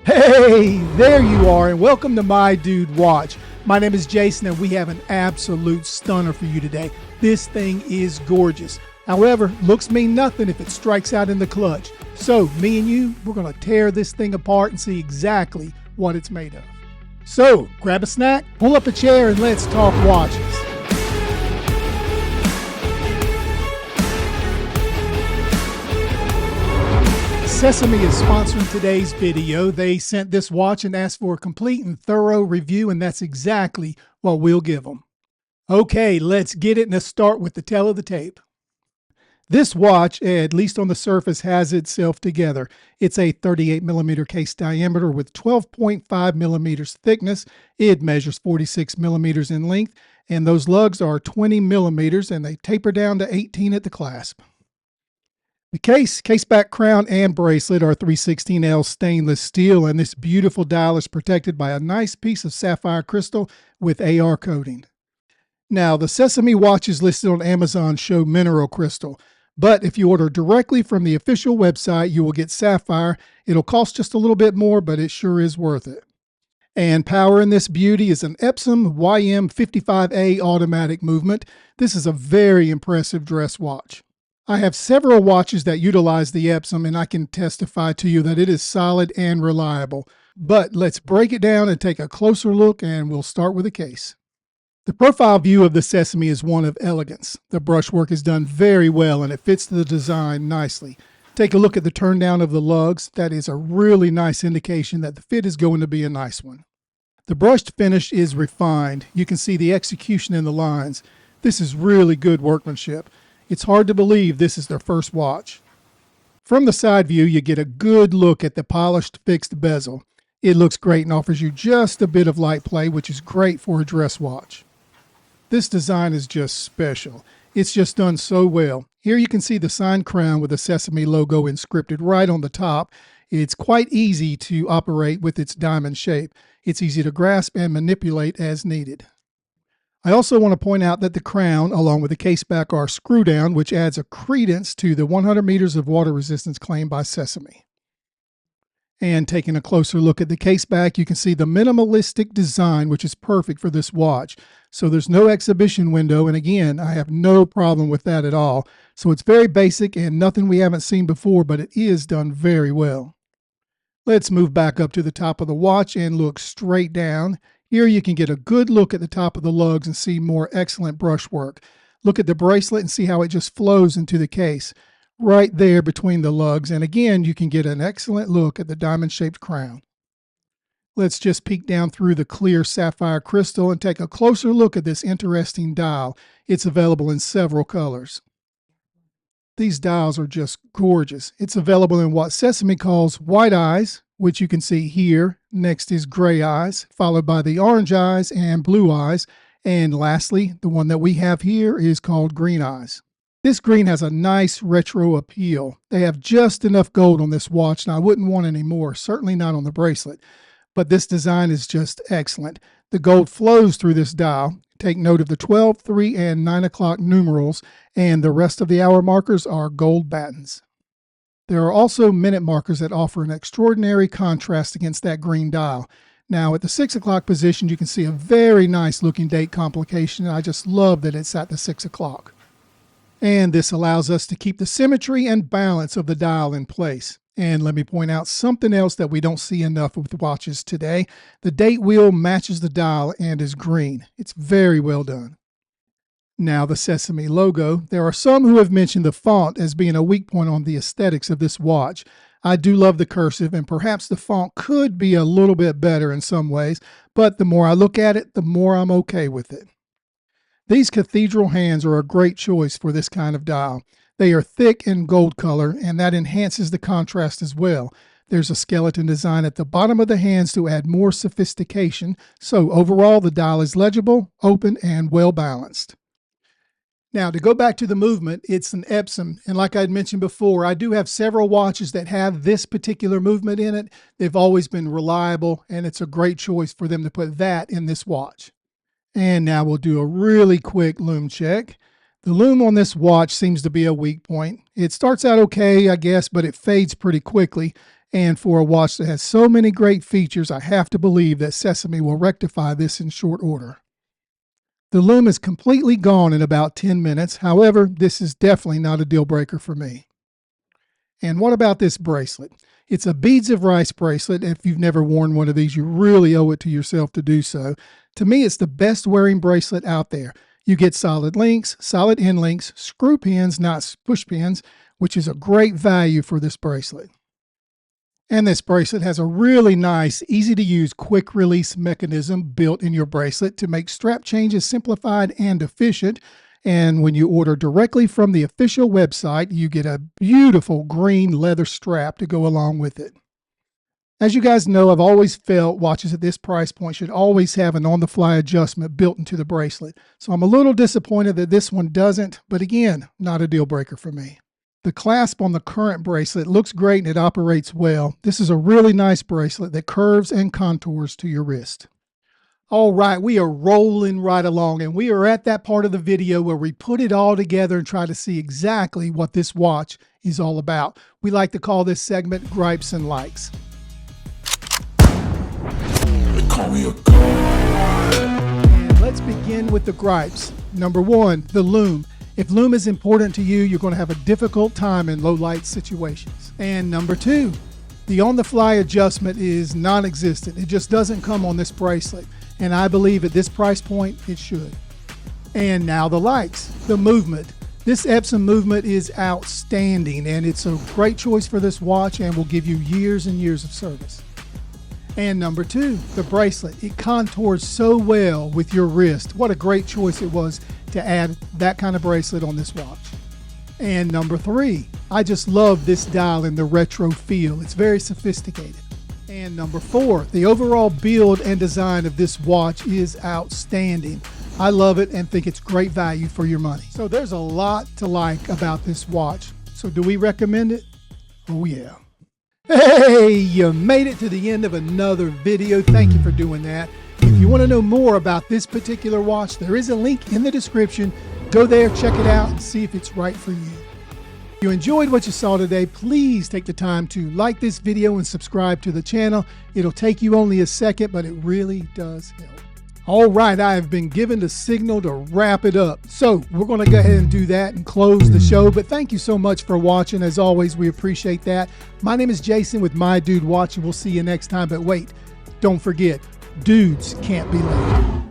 Hey, there you are, and welcome to My Dude Watch. My name is Jason, and we have an absolute stunner for you today. This thing is gorgeous. However, looks mean nothing if it strikes out in the clutch. So, me and you, we're going to tear this thing apart and see exactly what it's made of. So, grab a snack, pull up a chair, and let's talk watches. Zezame is sponsoring today's video. They sent this watch and asked for a complete and thorough review, and that's exactly what we'll give them. Okay, let's get it, and let's start with the tale of the tape. This watch, at least on the surface, has itself together. It's a 38mm case diameter with 12.5mm thickness. It measures 46mm in length, and those lugs are 20mm, and they taper down to 18 at the clasp. The case back crown and bracelet are 316L stainless steel, and this beautiful dial is protected by a nice piece of sapphire crystal with AR coating. Now, the Zezame watches listed on Amazon show mineral crystal, but if you order directly from the official website, you will get sapphire. It'll cost just a little bit more, but it sure is worth it. And power in this beauty is an Epsom YM55A automatic movement. This is a very impressive dress watch. I have several watches that utilize the Epsom, and I can testify to you that it is solid and reliable. But let's break it down and take a closer look, and we'll start with the case. The profile view of the Zezame is one of elegance. The brushwork is done very well, and it fits the design nicely. Take a look at the turn down of the lugs. That is a really nice indication that the fit is going to be a nice one. The brushed finish is refined. You can see the execution in the lines. This is really good workmanship. It's hard to believe this is their first watch. From the side view, you get a good look at the polished fixed bezel. It looks great and offers you just a bit of light play, which is great for a dress watch. This design is just special. It's just done so well. Here you can see the signed crown with the Zezame logo inscripted right on the top. It's quite easy to operate with its diamond shape. It's easy to grasp and manipulate as needed. I also want to point out that the crown, along with the case back, are screw down, which adds a credence to the 100 meters of water resistance claimed by Zezame. And taking a closer look at the case back, you can see the minimalistic design, which is perfect for this watch. So there's no exhibition window, and again, I have no problem with that at all. So it's very basic and nothing we haven't seen before, but it is done very well. Let's move back up to the top of the watch and look straight down. Here you can get a good look at the top of the lugs and see more excellent brushwork. Look at the bracelet and see how it just flows into the case right there between the lugs. And again, you can get an excellent look at the diamond-shaped crown. Let's just peek down through the clear sapphire crystal and take a closer look at this interesting dial. It's available in several colors. These dials are just gorgeous. It's available in what Zezame calls white eyes, which you can see here. Next is gray eyes, followed by the orange eyes and blue eyes. And lastly, the one that we have here is called green eyes. This green has a nice retro appeal. They have just enough gold on this watch, and I wouldn't want any more, certainly not on the bracelet. But this design is just excellent. The gold flows through this dial. Take note of the 12, 3, and 9 o'clock numerals, and the rest of the hour markers are gold battens. There are also minute markers that offer an extraordinary contrast against that green dial. Now at the 6 o'clock position, you can see a very nice looking date complication. I just love that it's at the 6 o'clock. And this allows us to keep the symmetry and balance of the dial in place. And let me point out something else that we don't see enough with watches today. The date wheel matches the dial and is green. It's very well done. Now the Zezame logo. There are some who have mentioned the font as being a weak point on the aesthetics of this watch. I do love the cursive, and perhaps the font could be a little bit better in some ways, but the more I look at it, the more I'm okay with it. These cathedral hands are a great choice for this kind of dial. They are thick in gold color, and that enhances the contrast as well. There's a skeleton design at the bottom of the hands to add more sophistication, so overall the dial is legible, open, and well balanced. Now, to go back to the movement, it's an Epsom, and like I had mentioned before, I do have several watches that have this particular movement in it. They've always been reliable, and it's a great choice for them to put that in this watch. And now we'll do a really quick lume check. The lume on this watch seems to be a weak point. It starts out okay, I guess, but it fades pretty quickly. And for a watch that has so many great features, I have to believe that Zezame will rectify this in short order. The lume is completely gone in about 10 minutes. However, this is definitely not a deal breaker for me. And what about this bracelet? It's a beads of rice bracelet. If you've never worn one of these, you really owe it to yourself to do so. To me, it's the best wearing bracelet out there. You get solid links, solid end links, screw pins, not push pins, which is a great value for this bracelet. And this bracelet has a really nice, easy to use quick release mechanism built in your bracelet to make strap changes simplified and efficient. And when you order directly from the official website, you get a beautiful green leather strap to go along with it. As you guys know, I've always felt watches at this price point should always have an on-the-fly adjustment built into the bracelet. So I'm a little disappointed that this one doesn't, but again, not a deal breaker for me. The clasp on the current bracelet looks great and it operates well. This is a really nice bracelet that curves and contours to your wrist. All right, we are rolling right along, and we are at that part of the video where we put it all together and try to see exactly what this watch is all about. We like to call this segment Gripes and Likes. And let's begin with the gripes. Number one, the lume. If lume is important to you, you're going to have a difficult time in low light situations. And number two, the on-the-fly adjustment is non-existent. It just doesn't come on this bracelet. And I believe at this price point, it should. And now the likes, the movement. This Epsom movement is outstanding, and it's a great choice for this watch and will give you years and years of service. And number two, the bracelet. It contours so well with your wrist. What a great choice it was to add that kind of bracelet on this watch. And number three, I just love this dial and the retro feel. It's very sophisticated. And number four, the overall build and design of this watch is outstanding. I love it and think it's great value for your money. So there's a lot to like about this watch. So do we recommend it? Oh yeah. Hey, you made it to the end of another video. Thank you for doing that. If you want to know more about this particular watch, there is a link in the description. Go there, check it out, and see if it's right for you. If you enjoyed what you saw today, please take the time to like this video and subscribe to the channel. It'll take you only a second, but it really does help. All right, I have been given the signal to wrap it up. So we're going to go ahead and do that and close the show. But thank you so much for watching. As always, we appreciate that. My name is Jason with My Dude Watch, and we'll see you next time. But wait, don't forget, dudes can't be late.